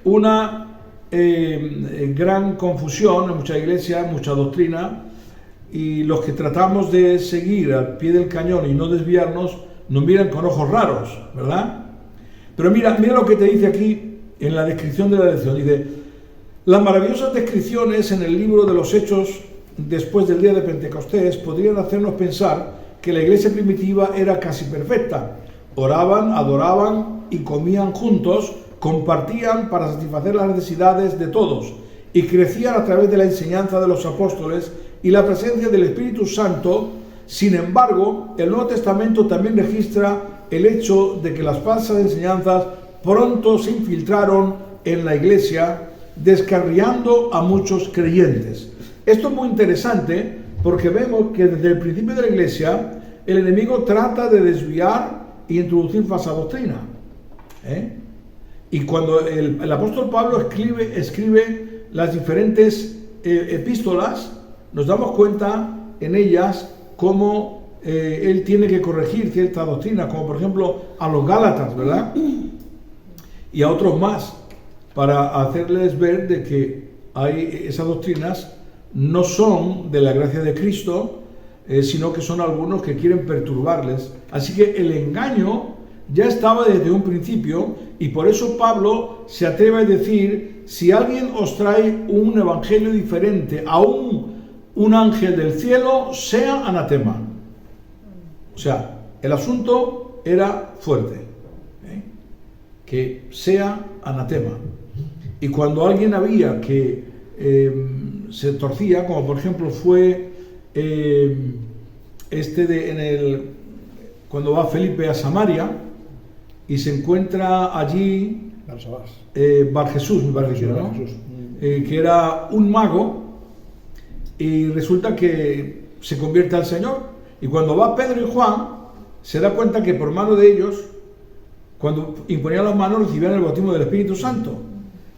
una gran confusión en muchas iglesias, mucha doctrina, y los que tratamos de seguir al pie del cañón y no desviarnos, nos miran con ojos raros, ¿verdad? Pero mira lo que te dice aquí en la descripción de la lección. Dice: las maravillosas descripciones en el libro de los Hechos después del día de Pentecostés podrían hacernos pensar que la iglesia primitiva era casi perfecta. Oraban, adoraban y comían juntos, compartían para satisfacer las necesidades de todos y crecían a través de la enseñanza de los apóstoles y la presencia del Espíritu Santo. Sin embargo, el Nuevo Testamento también registra el hecho de que las falsas enseñanzas pronto se infiltraron en la iglesia, descarriando a muchos creyentes. Esto es muy interesante porque vemos que desde el principio de la iglesia el enemigo trata de desviar e introducir falsa doctrina. Y cuando el apóstol Pablo escribe las diferentes epístolas, nos damos cuenta en ellas cómo él tiene que corregir cierta doctrina, como por ejemplo a los Gálatas, ¿verdad? Y a otros más, para hacerles ver de que esas doctrinas no son de la gracia de Cristo, sino que son algunos que quieren perturbarles. Así que el engaño ya estaba desde un principio, y por eso Pablo se atreve a decir: si alguien os trae un evangelio diferente a un ángel del cielo, sea anatema. O sea, el asunto era fuerte, que sea anatema. Y cuando alguien había que se torcía, como por ejemplo fue cuando va Felipe a Samaria y se encuentra allí Bar-Jesús, me parece, ¿no? Que era un mago, y resulta que se convierte al Señor. Y cuando va Pedro y Juan, se da cuenta que por mano de ellos, cuando imponían las manos, recibían el bautismo del Espíritu Santo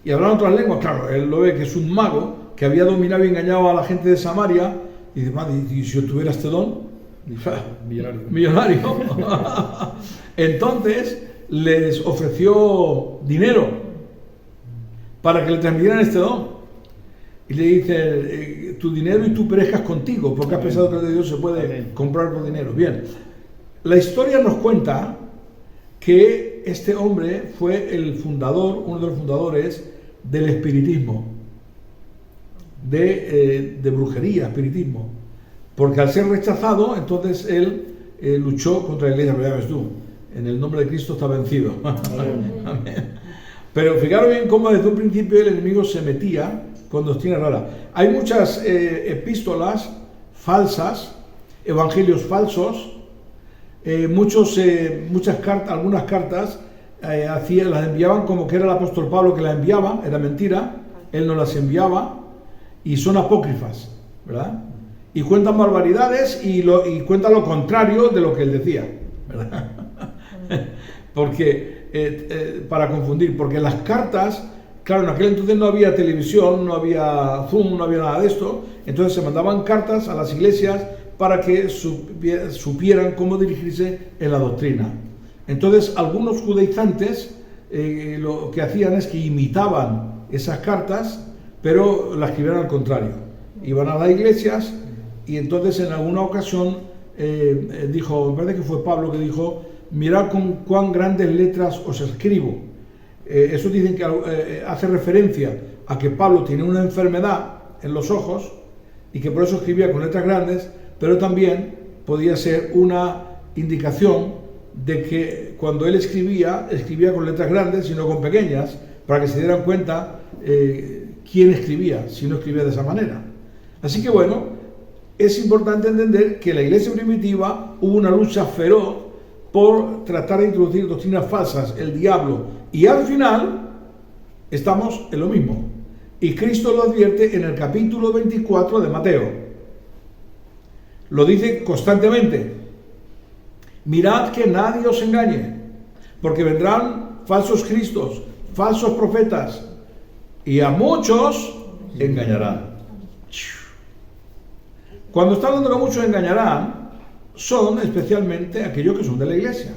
y hablaban otras lenguas. Claro, él lo ve que es un mago que había dominado y engañado a la gente de Samaria, y dice: madre, y si yo tuviera este don, millonario. Entonces les ofreció dinero para que le transmitieran este don, y le dice: tu dinero y tú perezcas contigo, porque has pensado que de Dios se puede comprar con dinero. Bien, la historia nos cuenta que este hombre fue el fundador, uno de los fundadores del espiritismo, de brujería, espiritismo, porque al ser rechazado, entonces él luchó contra la iglesia. Pero ya ves tú, en el nombre de Cristo está vencido. Amén. Pero fijaros bien cómo desde un principio el enemigo se metía con doctrina rara. Hay muchas epístolas falsas, evangelios falsos, muchas cartas, algunas cartas las enviaban como que era el apóstol Pablo que las enviaba. Era mentira, él no las enviaba, y son apócrifas, ¿verdad? Y cuentan barbaridades y cuentan lo contrario de lo que él decía, ¿verdad? Porque para confundir, porque las cartas, claro, en aquel entonces no había televisión, no había Zoom, no había nada de esto, entonces se mandaban cartas a las iglesias para que supieran cómo dirigirse en la doctrina. Entonces algunos judaizantes lo que hacían es que imitaban esas cartas, pero las escribían al contrario. Iban a las iglesias y entonces en alguna ocasión dijo, me parece que fue Pablo que dijo: mirad con cuán grandes letras os escribo. Eso dicen que hace referencia a que Pablo tenía una enfermedad en los ojos y que por eso escribía con letras grandes, pero también podía ser una indicación de que cuando él escribía con letras grandes y no con pequeñas, para que se dieran cuenta quién escribía, si no escribía de esa manera. Así que bueno, es importante entender que en la iglesia primitiva hubo una lucha feroz por tratar de introducir doctrinas falsas, el diablo, y al final estamos en lo mismo. Y Cristo lo advierte en el capítulo 24 de Mateo. Lo dice constantemente: mirad que nadie os engañe, porque vendrán falsos cristos, falsos profetas, y a muchos engañarán. Cuando está hablando que muchos engañarán, son especialmente aquellos que son de la iglesia,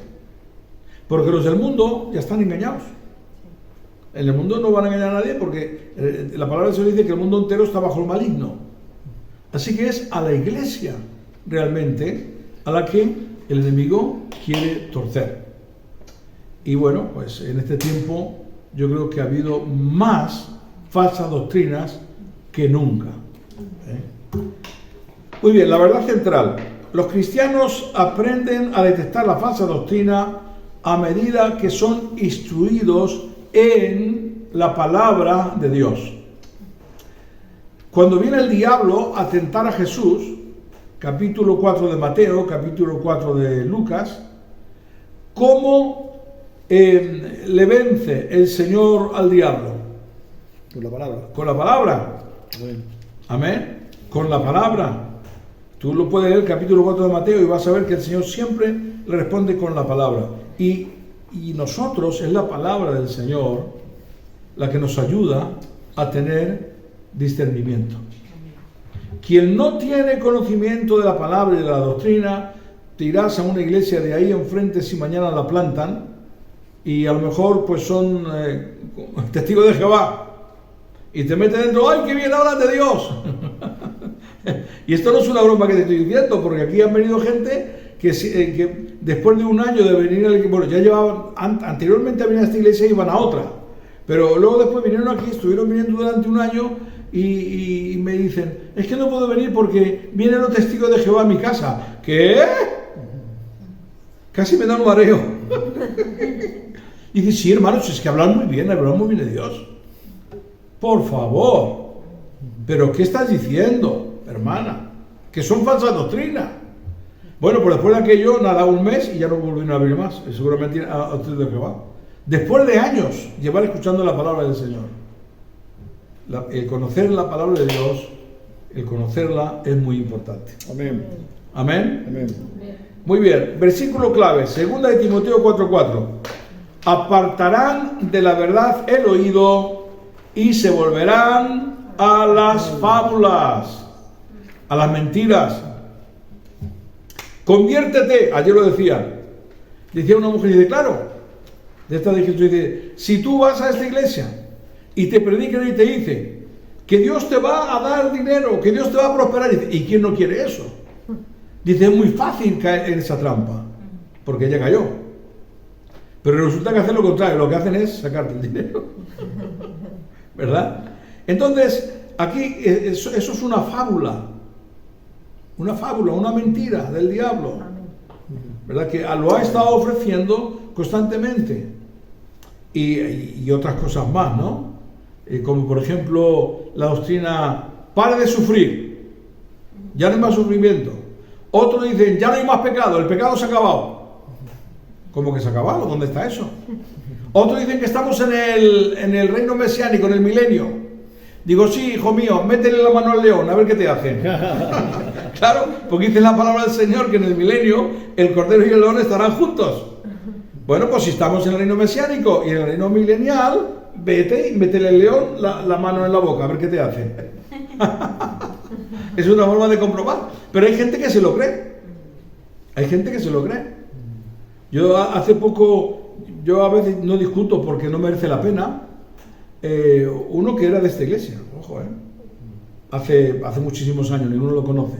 porque los del mundo ya están engañados. En el mundo no van a engañar a nadie porque la palabra del Señor dice que el mundo entero está bajo el maligno. Así que es a la iglesia realmente a la que el enemigo quiere torcer. Y bueno, pues en este tiempo yo creo que ha habido más falsas doctrinas que nunca. Muy bien, la verdad central. Los cristianos aprenden a detectar la falsa doctrina a medida que son instruidos en la palabra de Dios. Cuando viene el diablo a tentar a Jesús, capítulo 4 de Mateo, capítulo 4 de Lucas, ¿cómo le vence el Señor al diablo? Con la palabra. Con la palabra. Amén. Amén. Con la palabra. Tú lo puedes leer el capítulo 4 de Mateo y vas a ver que el Señor siempre le responde con la palabra. Y nosotros, es la palabra del Señor la que nos ayuda a tener discernimiento. Quien no tiene conocimiento de la palabra y de la doctrina, te irás a una iglesia de ahí enfrente si mañana la plantan y a lo mejor pues son testigos de Jehová y te meten dentro, ¡ay, qué bien hablan de Dios! Y esto no es una broma que te estoy diciendo, porque aquí han venido gente que después de un año de venir, bueno, ya llevaban, anteriormente a venir a esta iglesia y iban a otra, pero luego después vinieron aquí, estuvieron viniendo durante un año y me dicen, es que no puedo venir porque vienen los testigos de Jehová a mi casa. ¿Qué? Casi me da un mareo. Y dice, sí, hermanos, es que hablan muy bien de Dios. Por favor. ¿Pero qué estás diciendo, hermana? Que son falsas doctrinas. Bueno, pues después de aquello, nada, un mes y ya no volvieron a abrir más. Seguramente a ustedes de Jehová. Después de años llevar escuchando la palabra del Señor. El conocer la palabra de Dios, el conocerla es muy importante. Amén. Amén. Amén. Muy bien, versículo clave, 2 de Timoteo 4:4. Apartarán de la verdad el oído y se volverán a las fábulas, a las mentiras. Conviértete, ayer lo decía una mujer, dice, claro, de esta de Jesús, dice, si tú vas a esta iglesia y te predican y te dicen que Dios te va a dar dinero, que Dios te va a prosperar, ¿y quién no quiere eso? Dice, es muy fácil caer en esa trampa, porque ella cayó. Pero resulta que hacen lo contrario, lo que hacen es sacarte el dinero. ¿Verdad? Entonces, aquí eso es una fábula, una mentira del diablo, ¿verdad? Que lo ha estado ofreciendo constantemente. Y otras cosas más, ¿no? Como por ejemplo, la doctrina, pare de sufrir, ya no hay más sufrimiento. Otros dicen, ya no hay más pecado, el pecado se ha acabado. ¿Cómo que se ha acabado? ¿Dónde está eso? Otros dicen que estamos en el reino mesiánico, en el milenio. Digo, sí, hijo mío, métele la mano al león, a ver qué te hacen. Claro, porque dice la palabra del Señor que en el milenio el cordero y el león estarán juntos. Bueno, pues si estamos en el reino mesiánico y en el reino milenial, vete y métele al león la mano en la boca, a ver qué te hace. Es una forma de comprobar. Pero hay gente que se lo cree. Hay gente que se lo cree. Yo hace poco, yo a veces no discuto porque no merece la pena. Uno que era de esta iglesia, ojo, hace muchísimos años, ninguno lo conoce.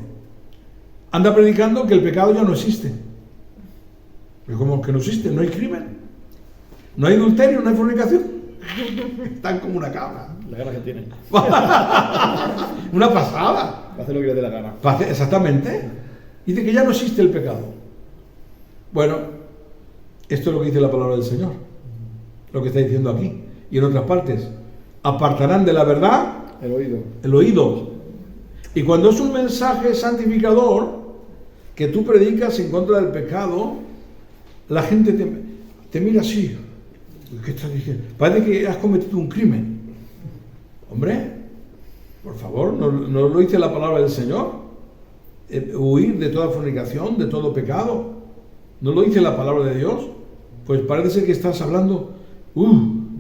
Anda predicando que el pecado ya no existe. Pero como que no existe, no hay crimen, no hay adulterio, no hay fornicación. Están como una cabra. La gana que tienen. Una pasada. Hace lo que le dé la gana. Exactamente. Dice que ya no existe el pecado. Bueno, esto es lo que dice la palabra del Señor. Lo que está diciendo aquí. Y en otras partes. Apartarán de la verdad el oído. Y cuando es un mensaje santificador que tú predicas en contra del pecado, la gente te mira así. ¿Qué estás diciendo? Parece que has cometido un crimen. Hombre, por favor, ¿no lo dice la palabra del Señor? Huir de toda fornicación, de todo pecado. ¿No lo dice la palabra de Dios? Pues parece ser que estás hablando,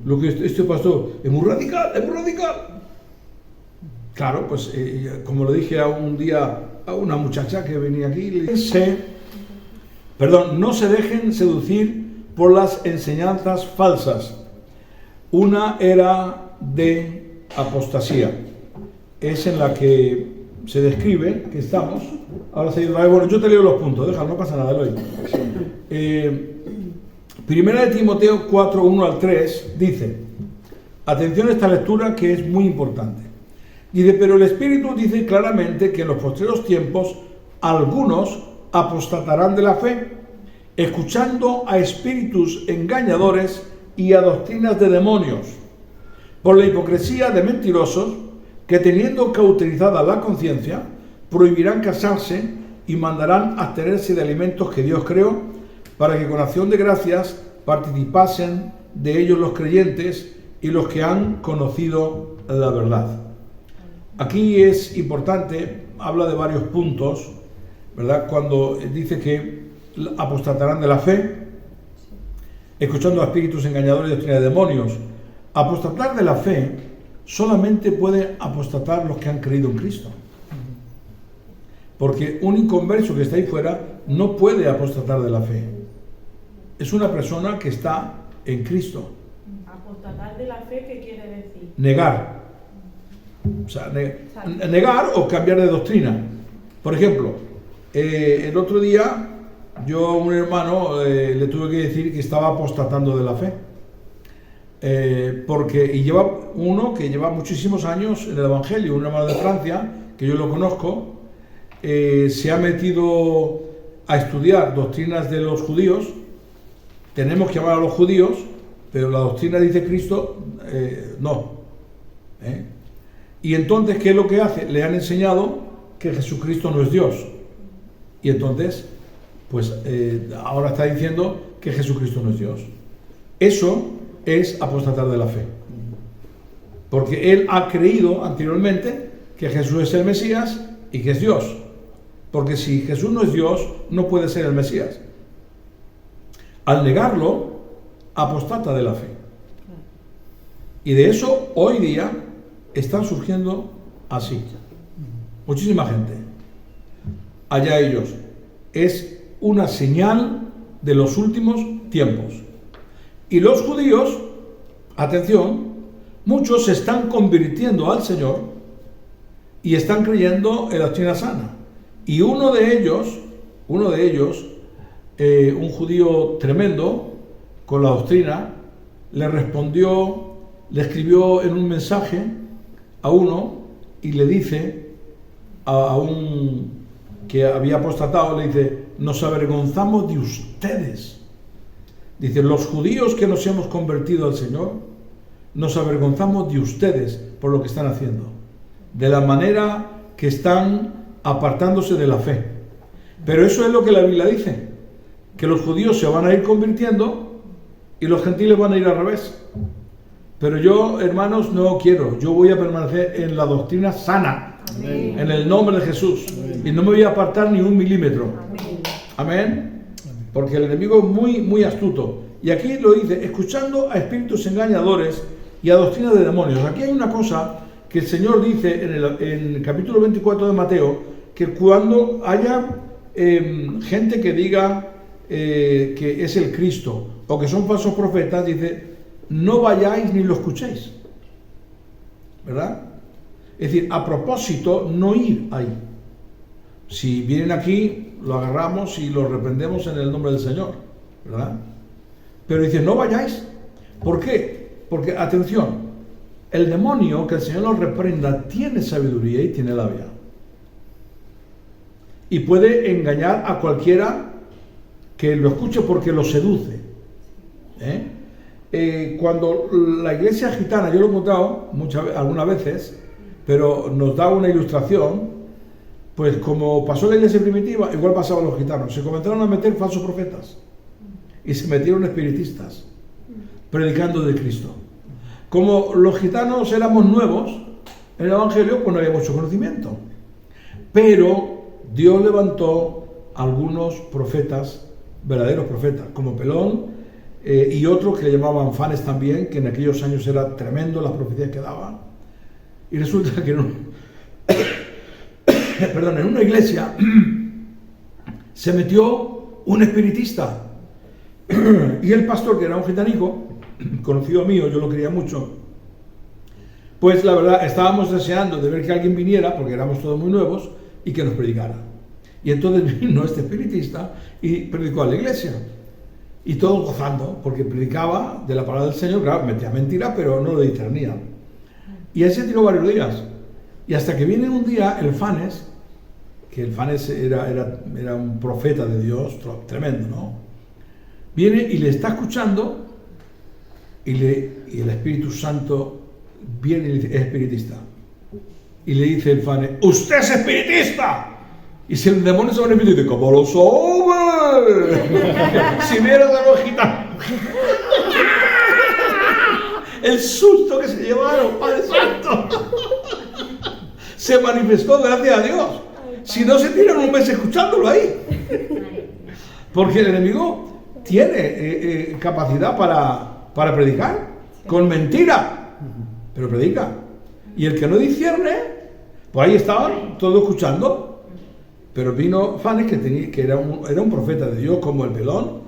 lo que este pastor es muy radical, es muy radical. Claro, pues como lo dije un día a una muchacha que venía aquí, le dije, no se dejen seducir por las enseñanzas falsas. Una era de apostasía. Es en la que se describe que estamos. Ahora se dice, bueno, yo te leo los puntos, déjalo, no pasa nada, Eloy. Primera de Timoteo 4, 1 al 3 dice, atención a esta lectura que es muy importante. Dice, pero el Espíritu dice claramente que en los postreros tiempos algunos apostatarán de la fe, escuchando a espíritus engañadores y a doctrinas de demonios, por la hipocresía de mentirosos que teniendo cauterizada la conciencia, prohibirán casarse y mandarán abstenerse de alimentos que Dios creó, para que con acción de gracias participasen de ellos los creyentes y los que han conocido la verdad. Aquí es importante, habla de varios puntos, ¿verdad? Cuando dice que apostatarán de la fe, escuchando a espíritus engañadores y doctrina de demonios. Apostatar de la fe solamente puede apostatar los que han creído en Cristo. Porque un inconverso que está ahí fuera no puede apostatar de la fe. Es una persona que está en Cristo. Apostatar de la fe, ¿qué quiere decir? Negar. O sea, negar o cambiar de doctrina. Por ejemplo, el otro día yo a un hermano le tuve que decir que estaba apostatando de la fe. Y lleva uno que lleva muchísimos años en el Evangelio, un hermano de Francia, que yo lo conozco, se ha metido a estudiar doctrinas de los judíos. Tenemos que llamar a los judíos, pero la doctrina dice Cristo, no. Y entonces, ¿qué es lo que hace? Le han enseñado que Jesucristo no es Dios. Y entonces, pues ahora está diciendo que Jesucristo no es Dios. Eso es apostatar de la fe. Porque él ha creído anteriormente que Jesús es el Mesías y que es Dios. Porque si Jesús no es Dios, no puede ser el Mesías. Al negarlo, apostata de la fe. Y de eso hoy día están surgiendo así. Muchísima gente. Allá ellos. Es una señal de los últimos tiempos. Y los judíos, atención, muchos se están convirtiendo al Señor y están creyendo en la doctrina sana. Y uno de ellos, un judío tremendo, con la doctrina, le respondió, le escribió en un mensaje a uno y le dice a un que había apostatado, le dice, nos avergonzamos de ustedes. Dice, los judíos que nos hemos convertido al Señor, nos avergonzamos de ustedes por lo que están haciendo, de la manera que están apartándose de la fe. Pero eso es lo que la Biblia dice, que los judíos se van a ir convirtiendo y los gentiles van a ir al revés. Pero yo, hermanos, no quiero. Yo voy a permanecer en la doctrina sana. Amén. En el nombre de Jesús. Amén. Y no me voy a apartar ni un milímetro. Amén. Amén. Porque el enemigo es muy, muy astuto. Y aquí lo dice, escuchando a espíritus engañadores y a doctrina de demonios. Aquí hay una cosa que el Señor dice en el capítulo 24 de Mateo, que cuando haya gente que diga que es el Cristo o que son falsos profetas, dice, no vayáis ni lo escuchéis, ¿verdad? Es decir, a propósito, no ir ahí. Si vienen aquí, lo agarramos y lo reprendemos en el nombre del Señor, ¿verdad? Pero dice, no vayáis. ¿Por qué? Porque, atención, el demonio, que el Señor lo reprenda, tiene sabiduría y tiene labia. Y puede engañar a cualquiera que lo escuche porque lo seduce. Cuando la iglesia gitana, yo lo he contado algunas veces, pero nos da una ilustración, pues como pasó en la iglesia primitiva, igual pasaban los gitanos. Se comenzaron a meter falsos profetas y se metieron espiritistas predicando de Cristo. Como los gitanos éramos nuevos en el Evangelio, pues no había mucho conocimiento. Pero Dios levantó algunos profetas, verdaderos profetas, como Pelón, y otros que le llamaban Fanes también, que en aquellos años era tremendo las profecías que daban. Y resulta que en una iglesia se metió un espiritista y el pastor, que era un gitanico, conocido mío, yo lo quería mucho, pues la verdad estábamos deseando de ver que alguien viniera, porque éramos todos muy nuevos, y que nos predicara. Y entonces vino este espiritista y predicó a la iglesia. Y todos gozando, porque predicaba de la palabra del Señor, claro, metía mentira, pero no lo discernía. Y ahí se tiró varios días. Y hasta que viene un día el Fanes, que el Fanes era un profeta de Dios, tremendo, ¿no? Viene y le está escuchando, y el Espíritu Santo viene y le dice, es espiritista. Y le dice el Fanes, ¡usted es espiritista! Y si el demonio se pone y dice, ¿cómo lo sabe? Si vieras a los gitanos. El susto que se llevaron, Padre Santo. Se manifestó, gracias a Dios. Si no, se tiran un mes escuchándolo ahí. Porque el enemigo tiene capacidad para predicar con mentira, pero predica. Y el que no discierne, pues ahí estaban todos escuchando. Pero vino Fanes, que era un profeta de Dios, como el pelón,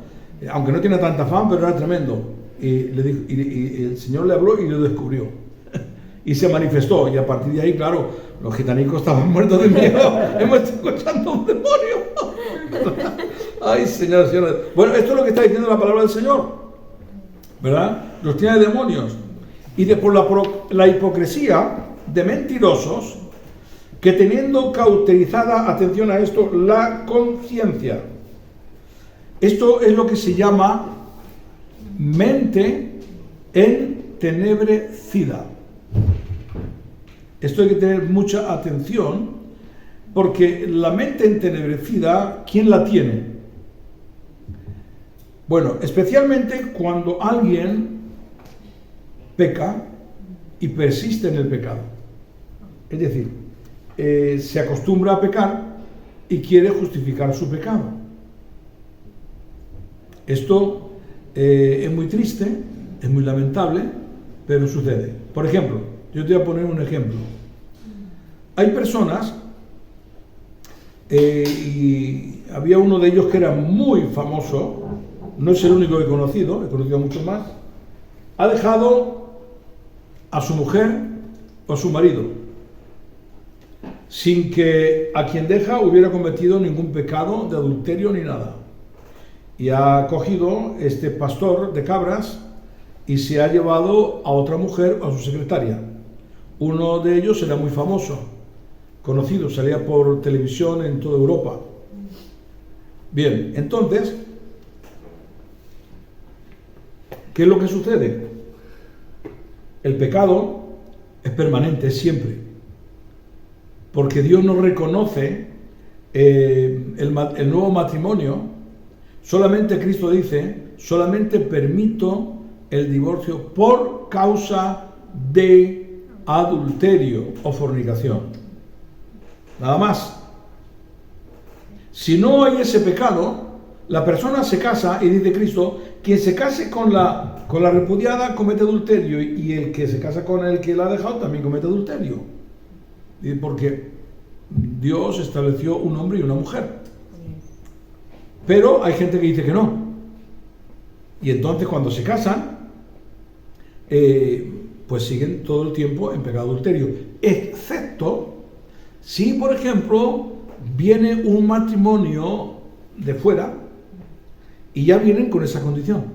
aunque no tiene tanta fama, pero era tremendo. Y le dijo, y el Señor le habló y lo descubrió. Y se manifestó. Y a partir de ahí, claro, los gitanicos estaban muertos de miedo. Hemos estado escuchando un demonio. Ay, señores. Bueno, esto es lo que está diciendo la palabra del Señor, ¿verdad? Los tiene demonios. Y por la hipocresía de mentirosos, que teniendo cauterizada, atención a esto, la conciencia. Esto es lo que se llama mente entenebrecida. Esto hay que tener mucha atención, porque la mente entenebrecida, ¿quién la tiene? Bueno, especialmente cuando alguien peca y persiste en el pecado. Es decir, se acostumbra a pecar y quiere justificar su pecado. Esto es muy triste, es muy lamentable, pero sucede. Por ejemplo, yo te voy a poner un ejemplo. Hay personas, y había uno de ellos que era muy famoso, no es el único que he conocido a muchos más, ha dejado a su mujer o a su marido, sin que a quien deja hubiera cometido ningún pecado de adulterio ni nada. Y ha cogido este pastor de cabras y se ha llevado a otra mujer, a su secretaria. Uno de ellos era muy famoso, conocido, salía por televisión en toda Europa. Bien, entonces, ¿qué es lo que sucede? El pecado es permanente, es siempre. Porque Dios no reconoce el nuevo matrimonio. Solamente Cristo dice, solamente permito el divorcio por causa de adulterio o fornicación. Nada más. Si no hay ese pecado, la persona se casa y dice Cristo, quien se case con la repudiada comete adulterio, y el que se casa con el que la ha dejado también comete adulterio. Porque Dios estableció un hombre y una mujer. Pero hay gente que dice que no. Y entonces cuando se casan, pues siguen todo el tiempo en pecado adulterio. Excepto si, por ejemplo, viene un matrimonio de fuera y ya vienen con esa condición.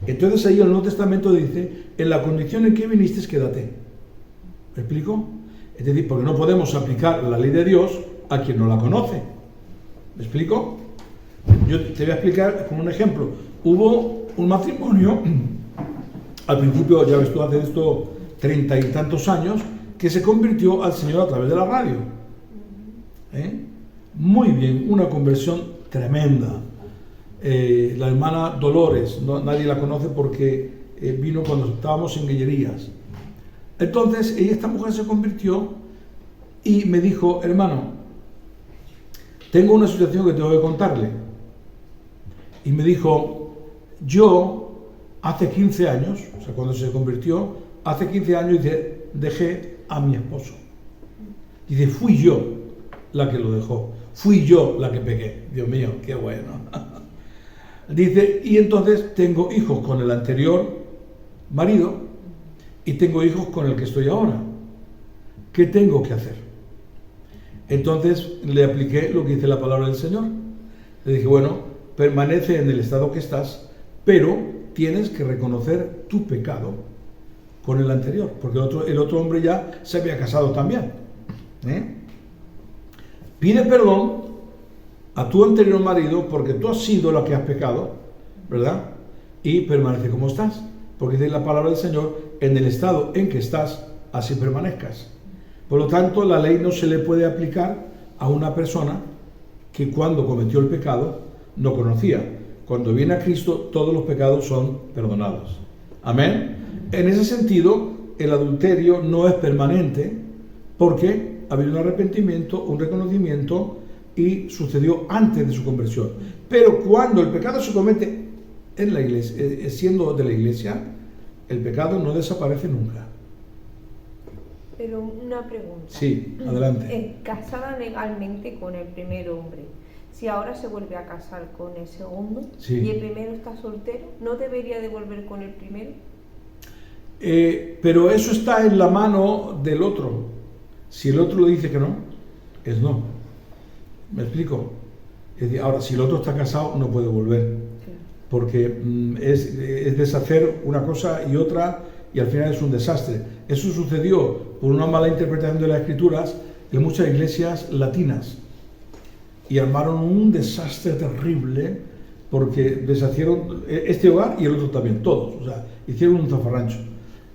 Entonces ahí el Nuevo Testamento dice, en la condición en que viniste, quédate. ¿Me explico? Es decir, porque no podemos aplicar la ley de Dios a quien no la conoce. ¿Me explico? Yo te voy a explicar con un ejemplo. Hubo un matrimonio, al principio, ya ves tú, hace esto 30 y tantos años, que se convirtió al Señor a través de la radio. Muy bien, una conversión tremenda. La hermana Dolores, nadie la conoce porque vino cuando estábamos en Guillerías. Entonces, esta mujer se convirtió y me dijo, hermano, tengo una situación que tengo que contarle. Y me dijo, yo hace 15 años, o sea, cuando se convirtió, hace 15 años dejé a mi esposo. Dice, fui yo la que lo dejó, fui yo la que pequé. Dios mío, qué bueno. Dice, y entonces tengo hijos con el anterior, marido y tengo hijos con el que estoy ahora. ¿Qué tengo que hacer? Entonces le apliqué lo que dice la palabra del Señor. Le dije, bueno, permanece en el estado que estás, pero tienes que reconocer tu pecado con el anterior, porque el otro hombre ya se había casado también. Pide perdón a tu anterior marido porque tú has sido la que has pecado, ¿verdad? Y permanece como estás, porque dice la palabra del Señor, en el estado en que estás, así permanezcas. Por lo tanto, la ley no se le puede aplicar a una persona que cuando cometió el pecado no conocía. Cuando viene a Cristo, todos los pecados son perdonados. Amén. En ese sentido, el adulterio no es permanente porque ha habido un arrepentimiento, un reconocimiento y sucedió antes de su conversión. Pero cuando el pecado se comete en la iglesia, siendo de la iglesia, el pecado no desaparece nunca. Pero una pregunta. Sí, adelante. Casada legalmente con el primer hombre, si ahora se vuelve a casar con el segundo, sí, y el primero está soltero, ¿no debería de volver con el primero? Pero eso está en la mano del otro. Si el otro le dice que no, es no. ¿Me explico? Es decir, ahora, si el otro está casado, no puede volver. Porque es deshacer una cosa y otra, y al final es un desastre. Eso sucedió por una mala interpretación de las Escrituras en muchas iglesias latinas. Y armaron un desastre terrible porque deshacieron este hogar y el otro también, todos. O sea, hicieron un zafarrancho.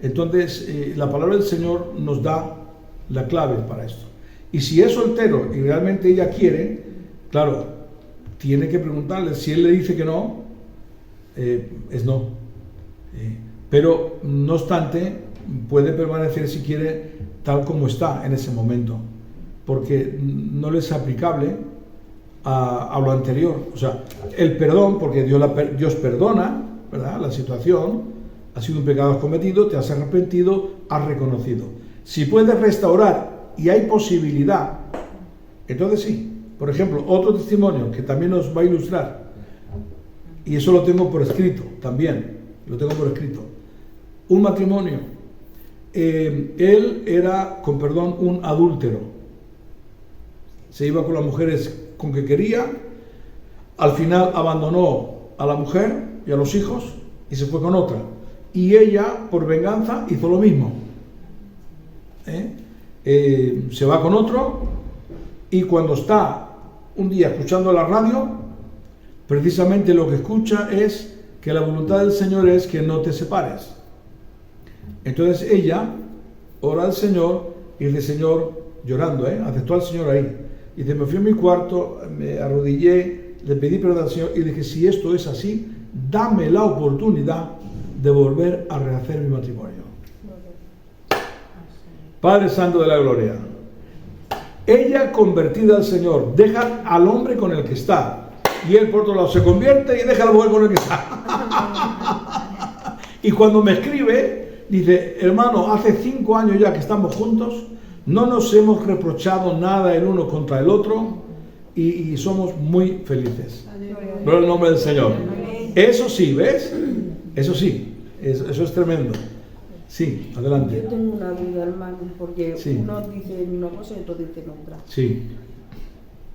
Entonces, la palabra del Señor nos da la clave para esto. Y si es soltero y realmente ella quiere, claro, tiene que preguntarle. Si él le dice que no, es no. Pero, no obstante, puede permanecer si quiere tal como está en ese momento, porque no le es aplicable a lo anterior. O sea, el perdón, porque Dios perdona, ¿verdad? La situación, ha sido un pecado cometido, te has arrepentido, has reconocido. Si puedes restaurar y hay posibilidad, entonces sí. Por ejemplo, otro testimonio que también nos va a ilustrar, y eso lo tengo por escrito también, lo tengo por escrito. Un matrimonio, él era, con perdón, un adúltero. Se iba con las mujeres con que quería, al final abandonó a la mujer y a los hijos y se fue con otra. Y ella, por venganza, hizo lo mismo. Se va con otro y cuando está un día escuchando la radio, precisamente lo que escucha es que la voluntad del Señor es que no te separes. Entonces ella ora al Señor y dice, Señor, llorando, aceptó al Señor ahí. Y dice, me fui a mi cuarto, me arrodillé, le pedí perdón al Señor y dije, si esto es así, dame la oportunidad de volver a rehacer mi matrimonio. Padre Santo de la Gloria. Ella, convertida al Señor, deja al hombre con el que está. Y él, por otro lado, se convierte y deja a la mujer con el que está. Y cuando me escribe, dice, hermano, hace 5 años ya que estamos juntos, no nos hemos reprochado nada el uno contra el otro y somos muy felices. Gloria al nombre del Señor. Eso sí, ¿ves? Eso sí, eso es tremendo. Sí, adelante. Yo tengo una duda, hermano, porque sí, uno dice una cosa y otro dice otra. Sí.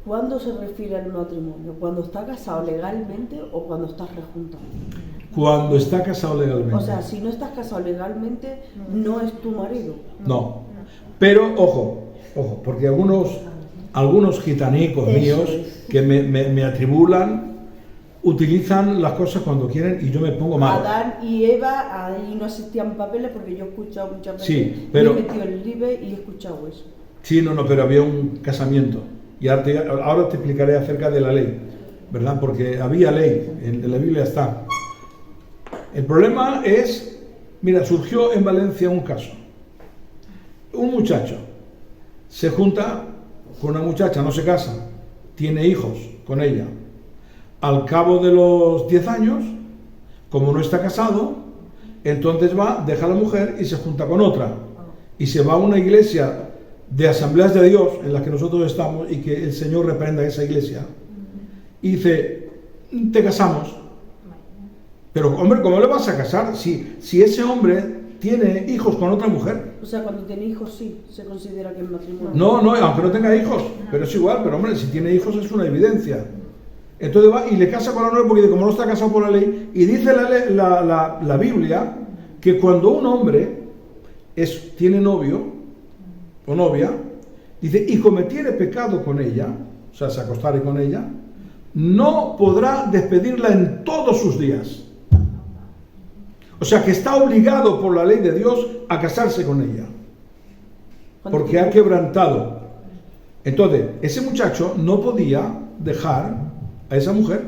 ¿Cuándo se refiere al matrimonio? ¿Cuando está casado legalmente o cuando estás rejuntado? Cuando está casado legalmente. O sea, si no estás casado legalmente, no es tu marido. No. Pero, ojo, porque algunos gitanicos míos que me atribulan, utilizan las cosas cuando quieren y yo me pongo mal. Adán y Eva, ahí no existían papeles porque yo he escuchado muchas veces. Sí, pero... Me he metido en el libre y he escuchado eso. Sí, no, pero había un casamiento. Y ahora te explicaré acerca de la ley, ¿verdad? Porque había ley, en la Biblia está. El problema es, mira, surgió en Valencia un caso. Un muchacho se junta con una muchacha, no se casa, tiene hijos con ella. Al cabo de los 10 años, como no está casado, entonces va, deja a la mujer y se junta con otra. Y se va a una iglesia de Asambleas de Dios, en la que nosotros estamos, y que el Señor reprenda esa iglesia. Y dice, te casamos. Pero, hombre, ¿cómo le vas a casar si ese hombre tiene hijos con otra mujer? O sea, cuando tiene hijos sí, se considera que es matrimonio. No, aunque no tenga hijos, pero es igual, pero hombre, si tiene hijos es una evidencia. Entonces va y le casa con la nueva porque como no está casado por la ley, y dice la Biblia que cuando un hombre tiene novio o novia, dice, y cometiere pecado con ella, o sea, se acostare con ella, no podrá despedirla en todos sus días. O sea, que está obligado por la ley de Dios a casarse con ella, porque ha quebrantado. Entonces, ese muchacho no podía dejar a esa mujer,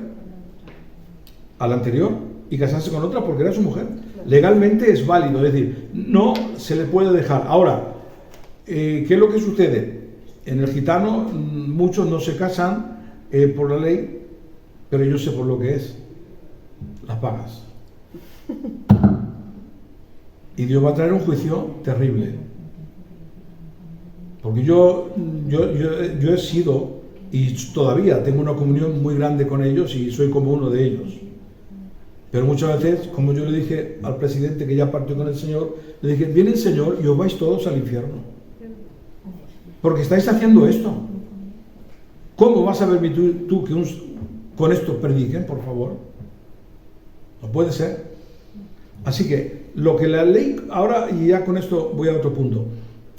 a la anterior, y casarse con otra porque era su mujer. Legalmente es válido, es decir, no se le puede dejar. Ahora, ¿qué es lo que sucede? En el gitano muchos no se casan por la ley, pero yo sé por lo que es. Las pagas. Y Dios va a traer un juicio terrible. Porque yo he sido, y todavía tengo una comunión muy grande con ellos y soy como uno de ellos. Pero muchas veces, como yo le dije al presidente que ya partió con el Señor, le dije, viene el Señor y os vais todos al infierno. Porque estáis haciendo esto. ¿Cómo vas a permitir tú que con esto prediquen, por favor? No puede ser. Así que lo que la ley, ahora y ya con esto voy a otro punto.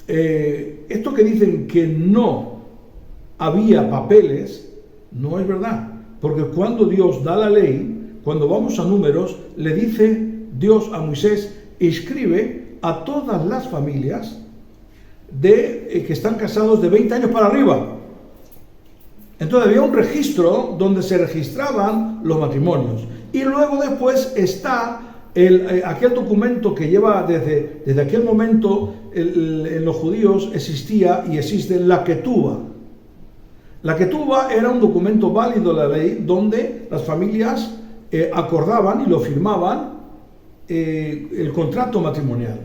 Esto que dicen que no había papeles, no es verdad. Porque cuando Dios da la ley, cuando vamos a Números, le dice Dios a Moisés, escribe a todas las familias que están casados de 20 años para arriba. Entonces había un registro donde se registraban los matrimonios. Y luego después está aquel documento que lleva desde aquel momento en los judíos existía y existe la Ketubá. La Ketubá era un documento válido de la ley donde las familias acordaban y lo firmaban el contrato matrimonial.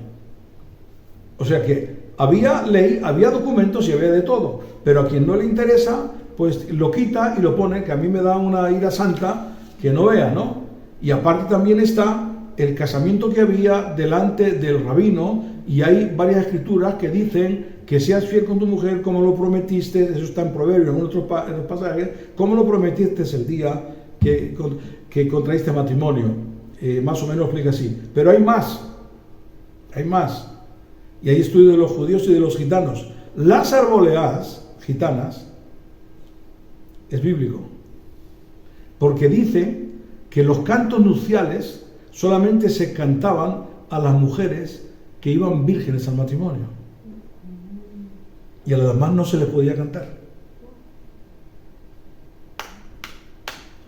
O sea que había ley, había documentos y había de todo, pero a quien no le interesa pues lo quita y lo pone, que a mí me da una ira santa que no vea, ¿no? Y aparte también está el casamiento que había delante del rabino, y hay varias escrituras que dicen que seas fiel con tu mujer como lo prometiste, eso está en Proverbios, en otros pasajes, como lo prometiste el día que contraíste matrimonio, más o menos explica así. Pero hay más, y hay estudios de los judíos y de los gitanos. Las arboledas gitanas es bíblico, porque dice que los cantos nupciales solamente se cantaban a las mujeres que iban vírgenes al matrimonio, y a las demás no se les podía cantar.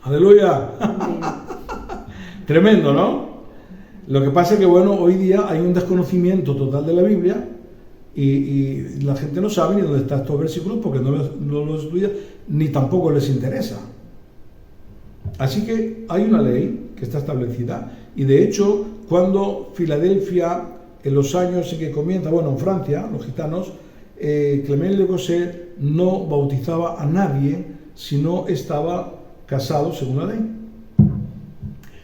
¡Aleluya! Tremendo, ¿no? Lo que pasa es que, bueno, hoy día hay un desconocimiento total de la Biblia y la gente no sabe ni dónde están estos versículos porque no los estudia ni tampoco les interesa. Así que hay una ley que está establecida, y de hecho cuando Filadelfia, en los años en que comienza, bueno, en Francia, los gitanos, Clement Le Gosset no bautizaba a nadie si no estaba casado según la ley.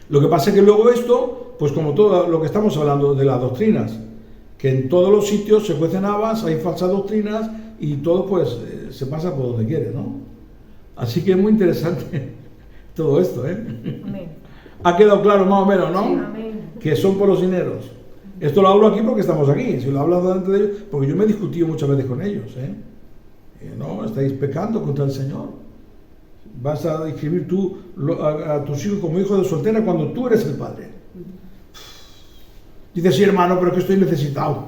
Lo que pasa es que luego esto, pues como todo lo que estamos hablando de las doctrinas, que en todos los sitios se cuecen habas, hay falsas doctrinas y todo pues se pasa por donde quiere, ¿no? Así que es muy interesante todo esto, ¿eh? Amén. Ha quedado claro más o menos, ¿no? Sí, amén. Que son por los dineros. Esto lo hablo aquí porque estamos aquí. Si lo hablo delante de ellos, porque yo me he discutido muchas veces con ellos, ¿eh? No, estáis pecando contra el Señor. Vas a inscribir tú a tus hijos como hijos de soltera cuando tú eres el padre. Dice, sí, hermano, pero es que estoy necesitado.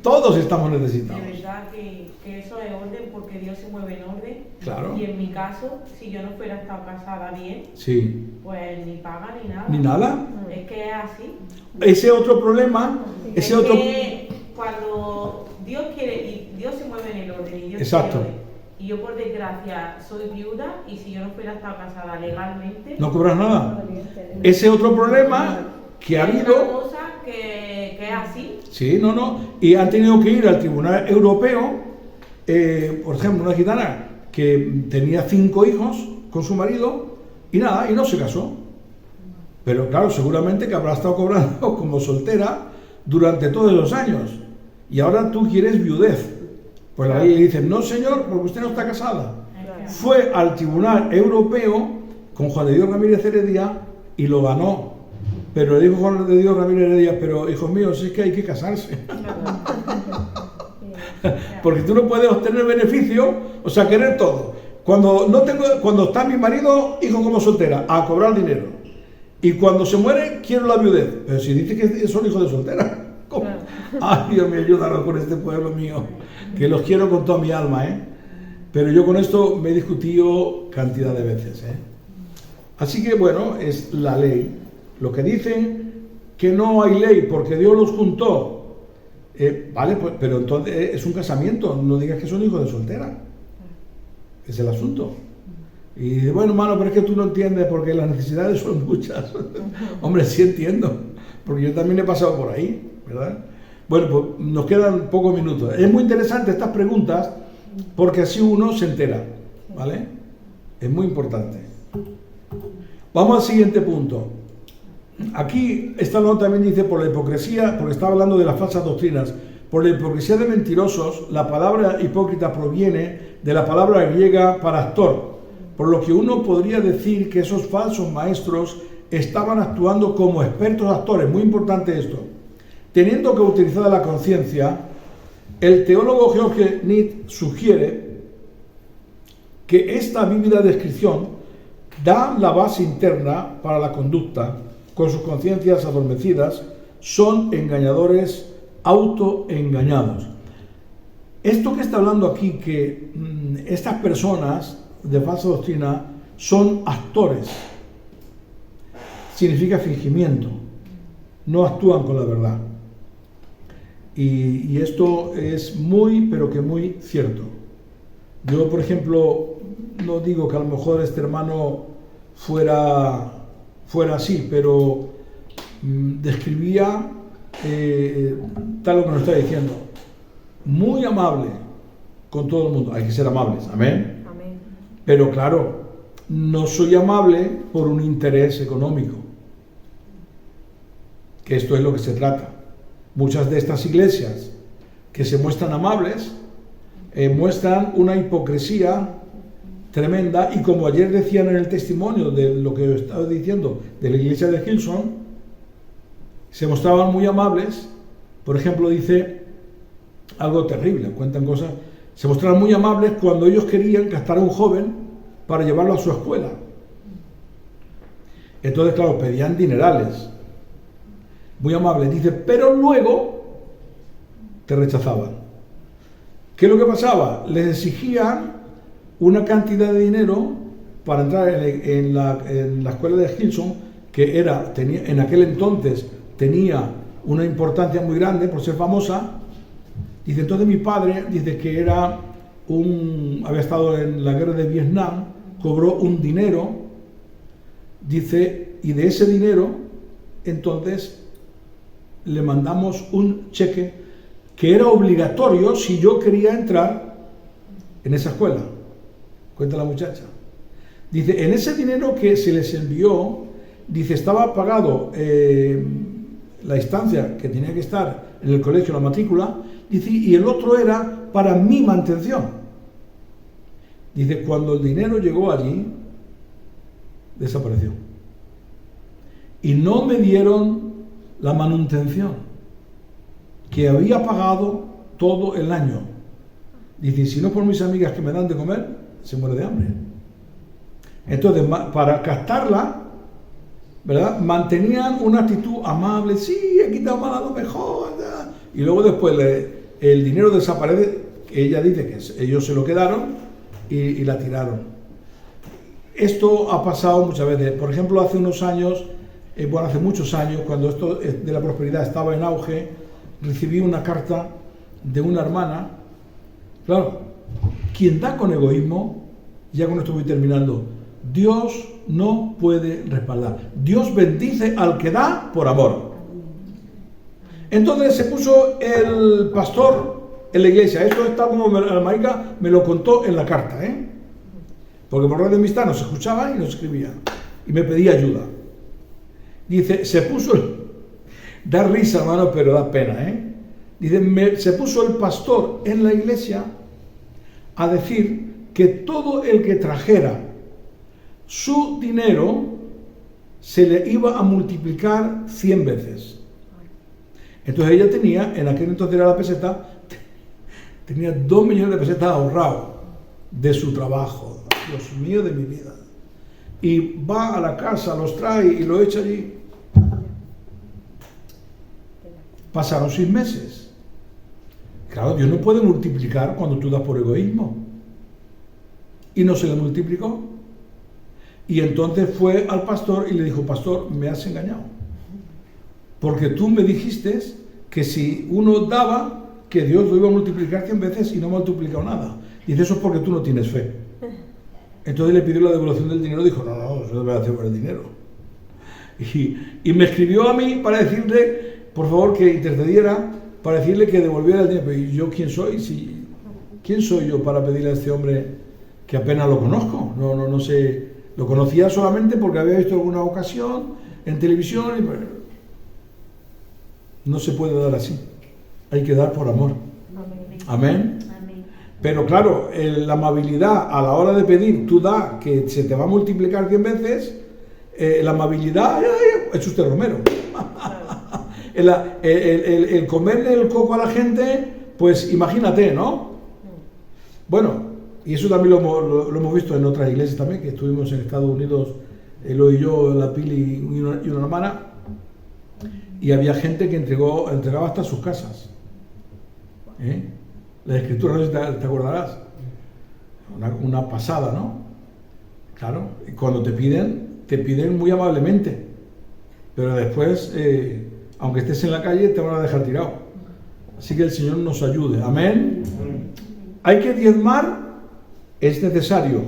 Todos estamos necesitados. De verdad que eso es orden, porque Dios se mueve en orden. Claro. Y en mi caso, si yo no fuera estado casada bien, Sí. pues ni paga ni nada. ¿Ni nada? Es que es así. Ese otro problema, Es que cuando Dios quiere, y Dios se mueve en el orden, y Dios Exacto. quiere orden. Y yo por desgracia soy viuda, y si yo no fuera estado casada legalmente, no cobras nada. Ese otro problema que ha es habido. una cosa que es así. Sí, no. Y han tenido que ir al Tribunal Europeo, por ejemplo, una gitana que tenía 5 hijos con su marido y nada, y no se casó. Pero claro, seguramente que habrá estado cobrando como soltera durante todos los años. Y ahora tú quieres viudez. Pues la ley le dice, no señor, porque usted no está casada. Fue al Tribunal Europeo con Juan de Dios Ramírez Heredia y lo ganó. Pero le dijo Juan de Dios Ramírez Heredia, pero hijos míos, es que hay que casarse. Porque tú no puedes obtener beneficio, o sea, querer todo. Cuando está mi marido, hijo como soltera, a cobrar dinero. Y cuando se muere, quiero la viudez. Pero si dice que son hijos de soltera, ¿cómo? Ay, Dios mío, ayúdanos con este pueblo mío, que los quiero con toda mi alma, Pero yo con esto me he discutido cantidad de veces, Así que bueno, es la ley. Los que dicen que no hay ley porque Dios los juntó, vale, pues, pero entonces es un casamiento, no digas que son hijos de soltera. Es el asunto. Y bueno, hermano, pero es que tú no entiendes porque las necesidades son muchas. Hombre, sí entiendo, porque yo también he pasado por ahí, ¿verdad? Bueno, pues nos quedan pocos minutos. Es muy interesante estas preguntas porque así uno se entera, ¿vale? Es muy importante. Vamos al siguiente punto. Aquí esta nota también dice por la hipocresía, porque está hablando de las falsas doctrinas. Por la hipocresía de mentirosos, la palabra hipócrita proviene de la palabra griega paractor, por lo que uno podría decir que esos falsos maestros estaban actuando como expertos actores. Muy importante esto. Teniendo que utilizar la conciencia, el teólogo George Nietzsche sugiere que esta vívida descripción da la base interna para la conducta. Con sus conciencias adormecidas, son engañadores autoengañados. Esto que está hablando aquí, que estas personas de falsa doctrina son actores, significa fingimiento, no actúan con la verdad. Y esto es muy, pero que muy cierto. Yo, por ejemplo, no digo que a lo mejor este hermano fuera así, pero describía tal como nos está diciendo, muy amable con todo el mundo. Hay que ser amables, amén. Amén. Pero claro, no soy amable por un interés económico, que esto es lo que se trata. Muchas de estas iglesias que se muestran amables muestran una hipocresía tremenda, y como ayer decían en el testimonio de lo que estaba diciendo de la iglesia de Hillsong, se mostraban muy amables. Por ejemplo, dice algo terrible, cuentan cosas, se mostraban muy amables cuando ellos querían captar a un joven para llevarlo a su escuela. Entonces, claro, pedían dinerales, muy amables, dice, pero luego te rechazaban. ¿Qué es lo que pasaba? Les exigían una cantidad de dinero para entrar en la escuela de Hillsong, que en aquel entonces tenía una importancia muy grande por ser famosa. Dice, entonces mi padre, dice que había estado en la guerra de Vietnam, cobró un dinero, dice, y de ese dinero, entonces, le mandamos un cheque que era obligatorio si yo quería entrar en esa escuela. Cuenta la muchacha. Dice, en ese dinero que se les envió, dice, estaba pagado la instancia que tenía que estar en el colegio, la matrícula, dice, y el otro era para mi mantención. Dice, cuando el dinero llegó allí, desapareció. Y no me dieron la manutención que había pagado todo el año. Dice, si no por mis amigas que me dan de comer, se muere de hambre. Entonces, para captarla, ¿verdad?, mantenían una actitud amable, sí, aquí te vamos a dar lo mejor, ¿verdad? Y luego después el dinero desaparece, ella dice que ellos se lo quedaron y la tiraron. Esto ha pasado muchas veces. Por ejemplo, hace unos años, hace muchos años, cuando esto de la prosperidad estaba en auge, recibí una carta de una hermana. Claro, quien da con egoísmo, ya con esto voy terminando, Dios no puede respaldar. Dios bendice al que da por amor. Entonces se puso el pastor en la iglesia. Esto está como la marica me lo contó en la carta, porque por radio de amistad nos escuchaba y nos escribía y me pedía ayuda. Dice, da risa, hermano, pero da pena, ¿eh? Dice, se puso el pastor en la iglesia a decir que todo el que trajera su dinero se le iba a multiplicar 100 veces. Entonces ella tenía, en aquel entonces era la peseta, tenía 2 millones de pesetas ahorrados de su trabajo. Dios mío de mi vida. Y va a la casa, los trae y lo echa allí. Pasaron 6 meses. Claro, Dios no puede multiplicar cuando tú das por egoísmo. Y no se le multiplicó. Y entonces fue al pastor y le dijo, pastor, me has engañado. Porque tú me dijiste que si uno daba, que Dios lo iba a multiplicar 100 veces y no multiplicó nada. Y dice, eso es porque tú no tienes fe. Entonces le pidió la devolución del dinero, dijo, no, eso debe hacer por el dinero. Y me escribió a mí para decirle, por favor, que intercediera, para decirle que devolviera el dinero. ¿Y yo quién soy? ¿Quién soy yo para pedirle a este hombre que apenas lo conozco? No sé, lo conocía solamente porque había visto alguna ocasión en televisión. Y bueno, no se puede dar así, hay que dar por amor. Amén. Pero claro, la amabilidad a la hora de pedir, tú da que se te va a multiplicar 100 veces, la amabilidad, es usted Romero. el comerle el coco a la gente, pues imagínate, ¿no? Bueno, y eso también lo hemos visto en otras iglesias también, que estuvimos en Estados Unidos, Eloy y yo, la Pili y una hermana, y había gente que entregaba hasta sus casas. La escritura, no sé si te acordarás, una pasada, ¿no? Claro, y cuando te piden muy amablemente, pero después, aunque estés en la calle, te van a dejar tirado. Así que el Señor nos ayude. Amén. Hay que diezmar, es necesario,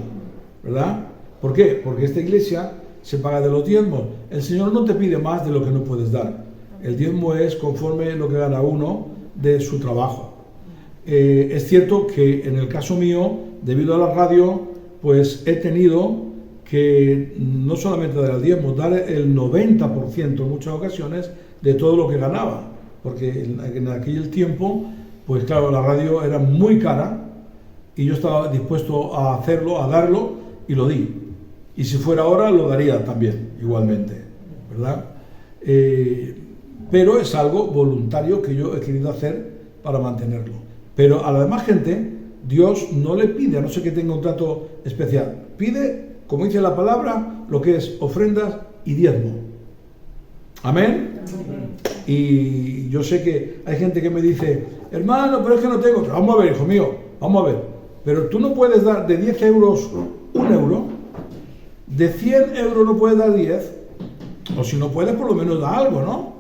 ¿verdad? ¿Por qué? Porque esta iglesia se paga de los diezmos. El Señor no te pide más de lo que no puedes dar. El diezmo es conforme lo que gana uno de su trabajo. Es cierto que en el caso mío, debido a la radio, pues he tenido que no solamente dar el diezmo, dar el 90% en muchas ocasiones de todo lo que ganaba, porque en aquel tiempo, pues claro, la radio era muy cara y yo estaba dispuesto a hacerlo, a darlo, y lo di. Y si fuera ahora, lo daría también, igualmente, ¿verdad? Pero es algo voluntario que yo he querido hacer para mantenerlo. Pero a la demás gente, Dios no le pide, a no ser que tenga un trato especial. Pide, como dice la palabra, lo que es ofrendas y diezmo. ¿Amén? Amén. Y yo sé que hay gente que me dice, hermano, pero es que no tengo. Pero vamos a ver, hijo mío, vamos a ver. Pero tú no puedes dar de 10 euros 1 euro, de 100 euros no puedes dar 10, o si no puedes, por lo menos da algo, ¿no?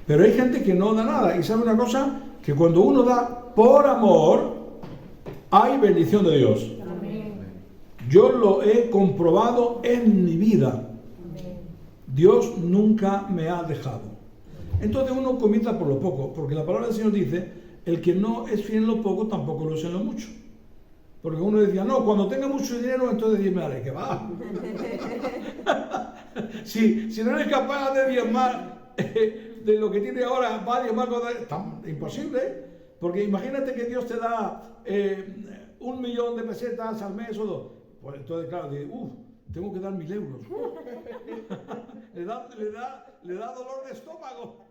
Pero hay gente que no da nada. Y sabe una cosa, que cuando uno da por amor, hay bendición de Dios. Amén. Yo lo he comprobado en mi vida. Amén. Dios nunca me ha dejado. Entonces uno comienza por lo poco, porque la palabra del Señor dice, el que no es fiel en lo poco, tampoco lo es en lo mucho. Porque uno decía, no, cuando tenga mucho dinero, entonces diezmaré, que va. si no eres capaz de diezmar de lo que tiene ahora, va a diezmar imposible. Porque imagínate que Dios te da 1 millón de pesetas al mes o 2. Pues entonces, claro, dices, tengo que dar 1.000 euros. le da dolor de estómago.